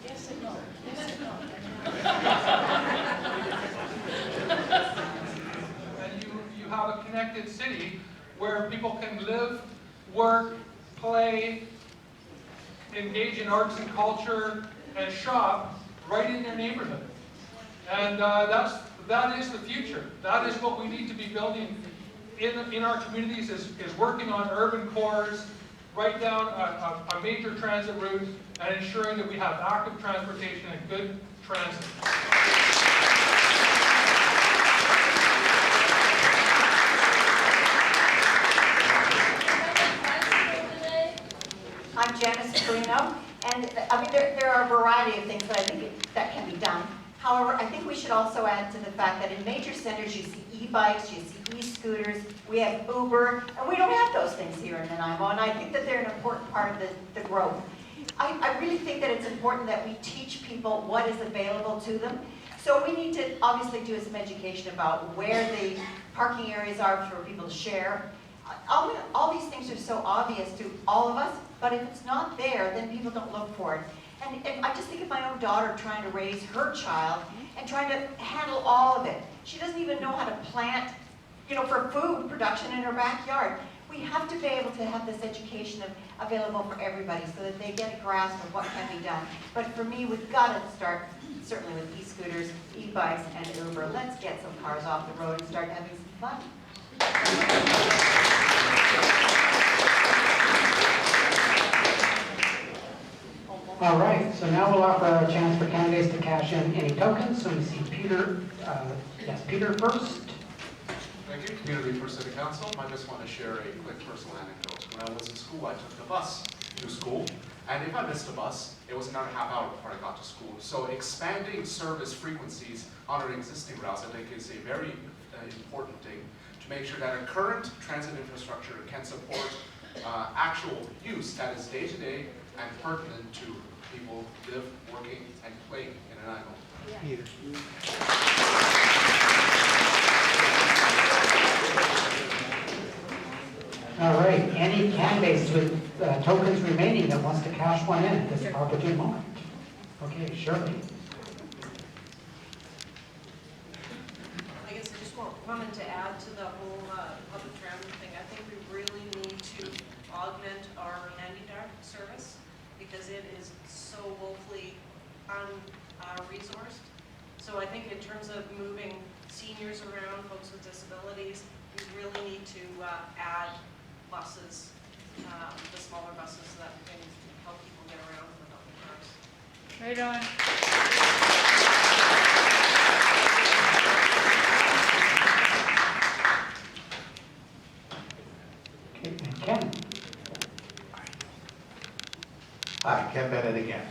Yes and no. Yes and no. And you have a connected city where people can live, work, play, engage in arts and culture, and shop right in their neighborhood. And that is the future. That is what we need to be building in our communities, is working on urban cores, right down a major transit route, and ensuring that we have active transportation and good transit. I'm Janice Carino, and I mean there are a variety of things that I think that can be done. However, I think we should also add to the fact that in major centers you see e-bikes, you see e-scooters, we have Uber, and we don't have those things here in Nanaimo, and I think that they're an important part of the growth. I really think that it's important that we teach people what is available to them. So we need to obviously do some education about where the parking areas are for people to share. All these things are so obvious to all of us, but if it's not there, then people don't look for it. And I just think of my own daughter trying to raise her child and trying to handle all of it. She doesn't even know how to plant, for food production in her backyard. We have to be able to have this education available for everybody so that they get a grasp of what can be done. But for me, we've got to start certainly with e-scooters, e-bikes, and Uber. Let's get some cars off the road and start having some fun. All right, so now we'll offer a chance for candidates to cash in any tokens. So we see Peter, yes, Peter first. Thank you, Community for City Council. I just want to share a quick personal anecdote. When I was in school, I took the bus to school, and if I missed a bus, it was another half hour before I got to school. So expanding service frequencies on our existing routes, I think, is a very important thing to make sure that our current transit infrastructure can support actual use that is day-to-day and pertinent to people who live, working, and playing in Nanaimo. Peter. All right, any candidates with tokens remaining that wants to cash one in at this opportune moment? Okay, Shirley. I guess I just wanted to add to the whole public transit thing. I think we really need to augment our handy-dart service because it is so woefully resourced. So I think in terms of moving seniors around, folks with disabilities, we really need to add buses, the smaller buses, so that we can help people get around without the cars. Right on. Okay, and Ken. Hi, Ken Bennett again.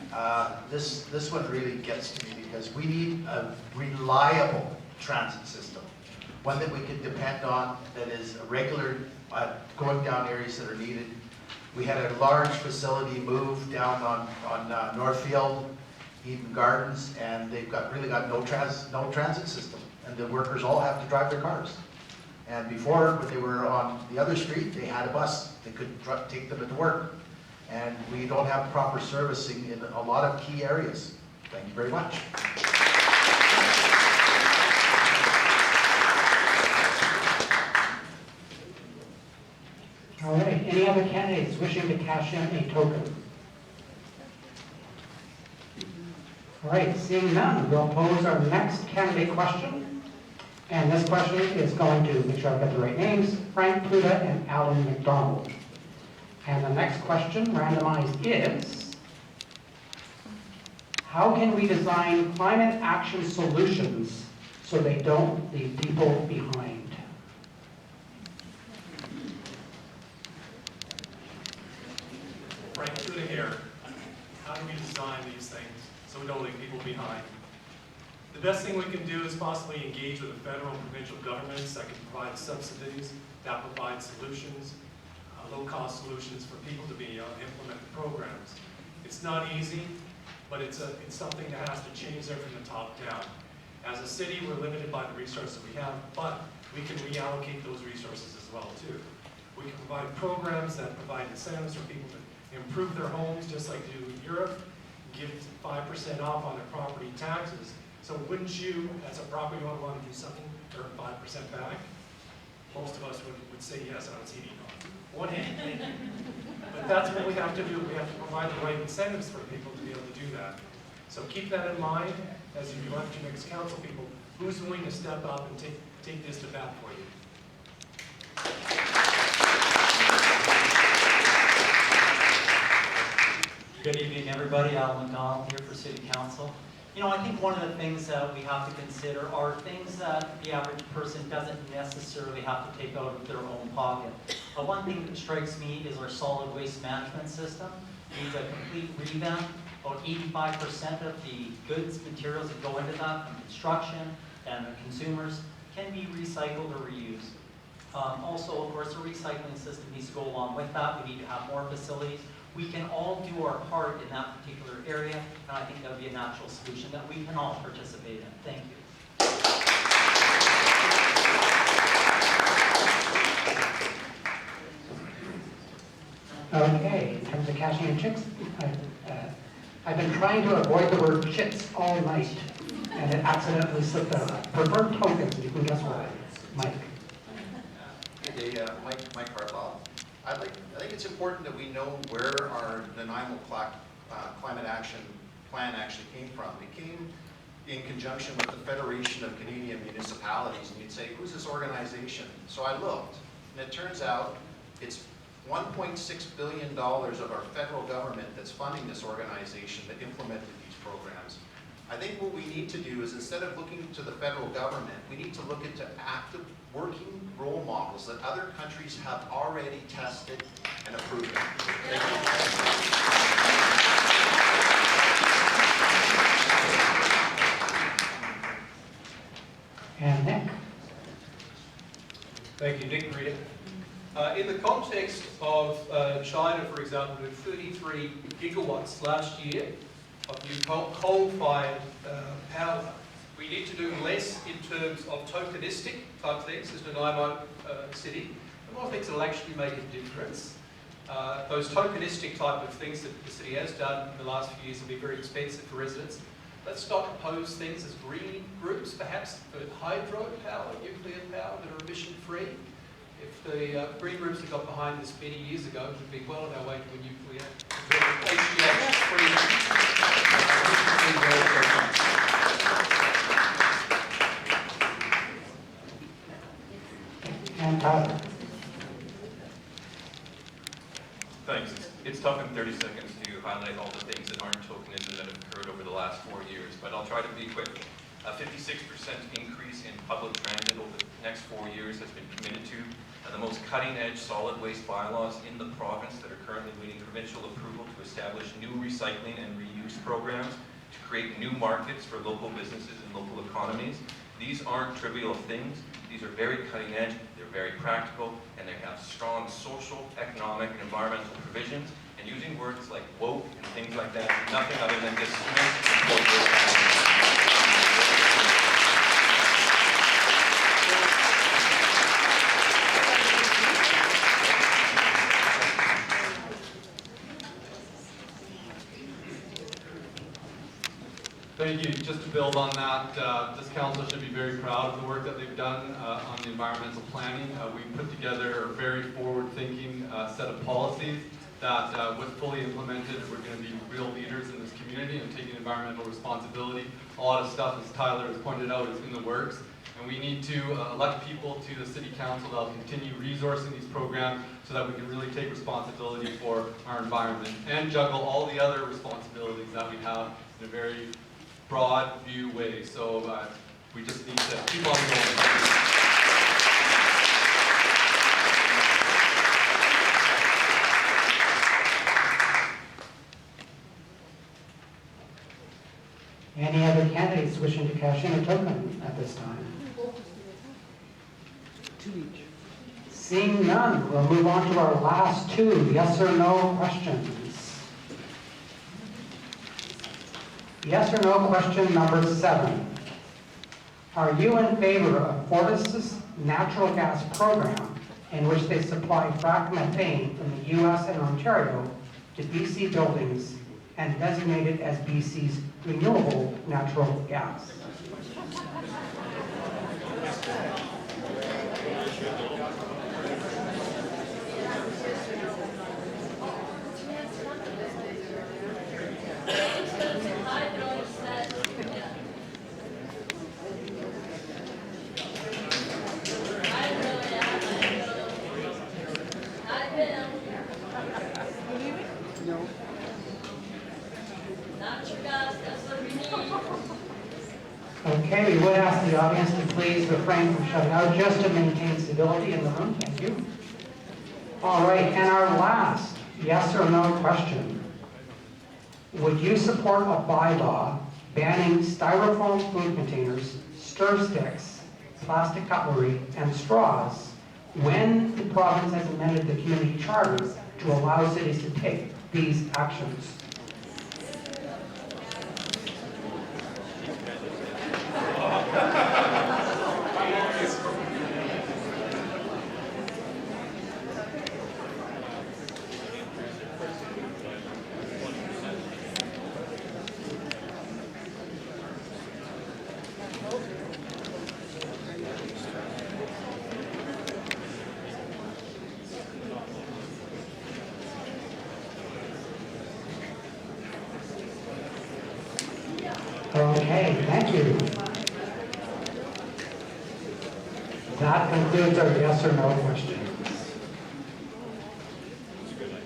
This one really gets to me because we need a reliable transit system, one that we can depend on, that is a regular going down areas that are needed. We had a large facility move down on Northfield, Eden Gardens, and they've really got no transit system, and the workers all have to drive their cars. And before, when they were on the other street, they had a bus. They could take them to work. And we don't have proper servicing in a lot of key areas. Thank you very much. All right, any other candidates wishing to cash in a token? All right, seeing none, we'll pose our next candidate question. And this question is going to, make sure I've got the right names, Frank Pluta and Alan McDonald. And the next question, randomized, is, how can we design climate action solutions so they don't leave people behind? Frank Pluta here. How do we design these things so we don't leave people behind? The best thing we can do is possibly engage with the federal and provincial governments that can provide subsidies, that provide solutions, low-cost solutions for people to be implement the programs. It's not easy, but it's something that has to change there from the top down. As a city, we're limited by the resources we have, but we can reallocate those resources as well too. We can provide programs that provide incentives for people to improve their homes, just like they do in Europe, give 5% off on their property taxes. So wouldn't you, as a property owner, want to do something to earn 5% back? Most of us would say yes. I don't see any nods. One hand, thank you. But that's what we have to do. We have to provide the right incentives for people to be able to do that. So keep that in mind as you elect your next council people. Who's willing to step up and take this to bat for you? Good evening, everybody. Alan McDonald here for City Council. You know, I think one of the things that we have to consider are things that the average person doesn't necessarily have to take out of their own pocket. One thing that strikes me is our solid waste management system. It needs a complete revamp. About 85% of the goods, materials that go into that, from construction and the consumers, can be recycled or reused. Also, of course, the recycling system needs to go along with that. We need to have more facilities. We can all do our part in that particular area, and I think that would be a natural solution that we can all participate in. Thank you. Okay, in terms of cashing in chicks, I've been trying to avoid the word chits all night, and it accidentally slipped out. Preferred tokens, you can guess what. Mike. Hey, Mike Hartlaw. I think it's important that we know where our Nanaimo climate action plan actually came from. It came in conjunction with the Federation of Canadian Municipalities, and you'd say, who's this organization? So I looked, and it turns out it's $1.6 billion of our federal government that's funding this organization that implemented these programs. I think what we need to do is, instead of looking to the federal government, we need to look into active working role models that other countries have already tested and approved. Thank you. And Nick. Thank you, Nick Reed. In the context of China, for example, with 33 gigawatts last year of new coal-fired power, we need to do less in terms of tokenistic type things as Nanaimo City, and more things that will actually make a difference. Those tokenistic type of things that the city has done in the last few years will be very expensive for residents. Let's not oppose things as green groups, perhaps for hydro power, nuclear power that are emission-free. If the green groups that got behind this many years ago, would be well on our way to a nuclear HDH-free And Tyler. Thanks. It's tough in 30 seconds to highlight all the things that aren't tokenism that have occurred over the last 4 years, but I'll try to be quick. A 56% increase in public transit over the next 4 years has been committed to. The most cutting-edge solid waste bylaws in the province that are currently waiting provincial approval to establish new recycling and reuse programs to create new markets for local businesses and local economies. These aren't trivial things. These are very cutting edge, they're very practical, and they have strong social, economic, and environmental provisions. And using words like woke and things like that is nothing other than dismiss and quote. Thank you. Just to build on that, this council should be very proud of the work that they've done on the environmental planning. We put together a very forward-thinking set of policies that, when fully implemented, we're going to be real leaders in this community and taking environmental responsibility. A lot of stuff, as Tyler has pointed out, is in the works. And we need to elect people to the city council that will continue resourcing these programs so that we can really take responsibility for our environment and juggle all the other responsibilities that we have in a very broad view way. So we just need to keep on going. Any other candidates wishing to cash in a token at this time? Two each. Seeing none, we'll move on to our last two yes or no questions. Yes or no question number 7. Are you in favor of Fortis's natural gas program in which they supply frac methane from the U.S. and Ontario to BC buildings and designate it as BC's renewable natural gas? Okay, we would ask the audience to please refrain from shouting out just to maintain civility in the room. Thank you. All right, and our last yes or no question. Would you support a bylaw banning styrofoam food containers, stir sticks, plastic cutlery, and straws when the province has amended the community charter to allow cities to take these actions? Okay, thank you. That concludes our yes or no questions.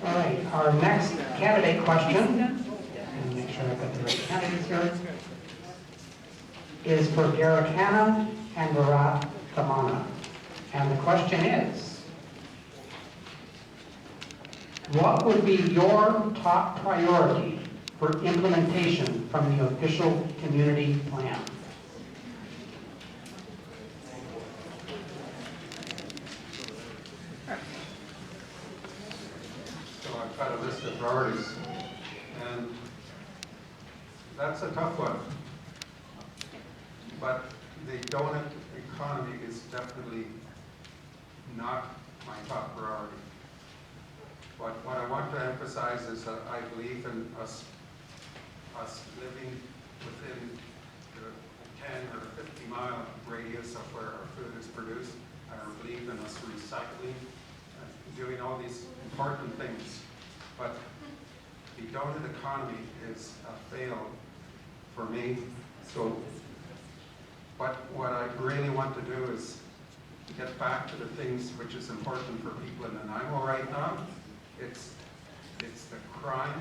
All right, our next candidate question, and make sure I've got the right candidates here, is for Garikana and Virat Tamana. And the question is, what would be your top priority for implementation from the official community plan? So I've got a list of priorities, and that's a tough one. But the donut economy is definitely not my top priority. But what I want to emphasize is that I believe in us living within the 10 or 50-mile radius of where our food is produced. I believe in us recycling and doing all these important things. But the donut economy is a fail for me. So what I really want to do is get back to the things which is important for people in Nanaimo right now. It's the crime,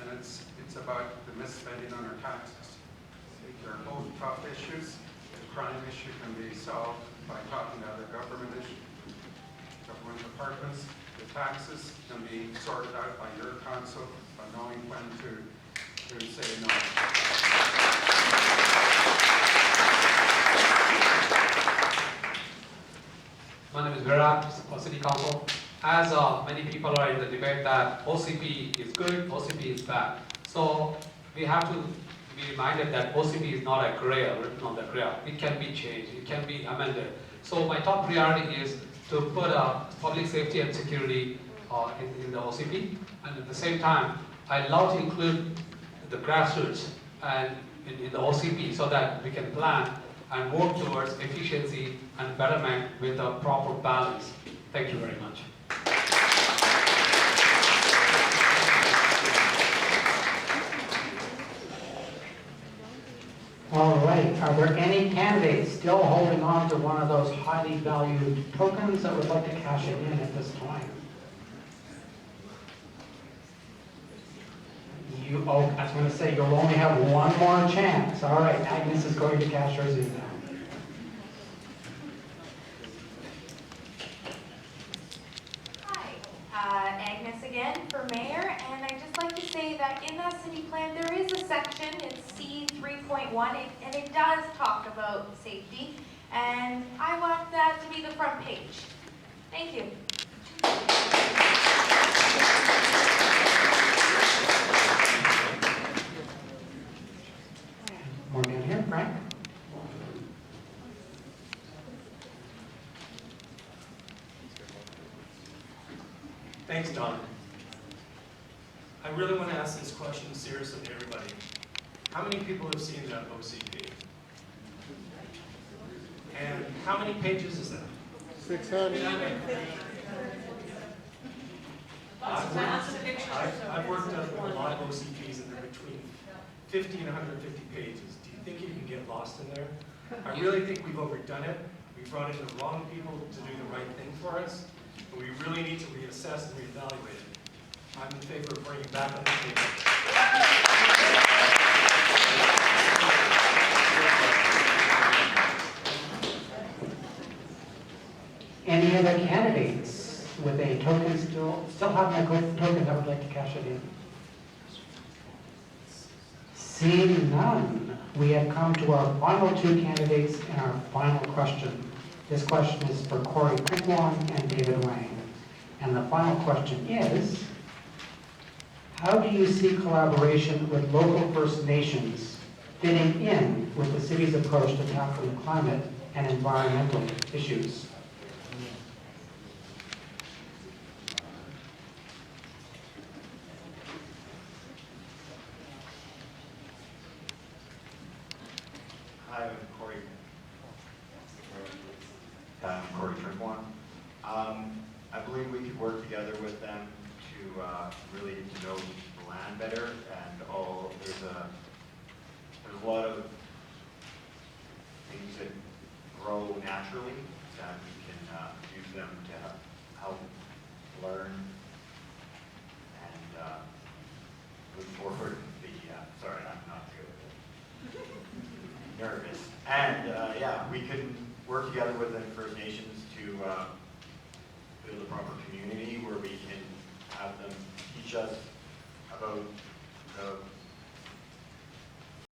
and it's about the misspending on our taxes. think they're both tough issues. The crime issue can be solved by talking to other government departments. The taxes can be sorted out by your council by knowing when to say no. My name is Virat, for City Council. As many people are in the debate that OCP is good, OCP is bad. So we have to be reminded that OCP is not a grail written on the grail. It can be changed, it can be amended. So my top priority is to put public safety and security in the OCP. And at the same time, I love to include the grassroots and in the OCP so that we can plan and work towards efficiency and betterment with a proper balance. Thank you very much. All right, are there any candidates still holding on to one of those highly valued tokens that would like to cash it in at this time? I was going to say, you'll only have one more chance. All right, Agnes is going to cash hers in now. Hi, Agnes again for mayor, and I'd just like to say that in that city plan there is a section, it's C3.1, and it does talk about safety, and I want that to be the front page. Thank you. More down here, Frank. Thanks, Don. I really want to ask this question seriously to everybody. How many people have seen that OCP? And how many pages is that? 600. I've worked on a lot of OCPs and they're between 50 and 150 pages. Do you think you can get lost in there? I really think we've overdone it. We brought in the wrong people to do the right thing for us. And we really need to reassess and reevaluate it. I'm in favor of bringing it back on the table. Any other candidates with a token still having a good token that would like to cash it in? Seeing none, we have come to our final two candidates and our final question. This question is for Corey Crickwan and David Wang. And the final question is, how do you see collaboration with local First Nations fitting in with the city's approach to tackling climate and environmental issues? Hi, I'm Corey Trickwan. I believe we could work together with them to really get to know the land better, and there's a lot of things that grow naturally that we can use them to help learn and move forward. Sorry, I'm not good. Nervous. And yeah, we can work together with the First Nations to build a proper community where we can have them teach us about the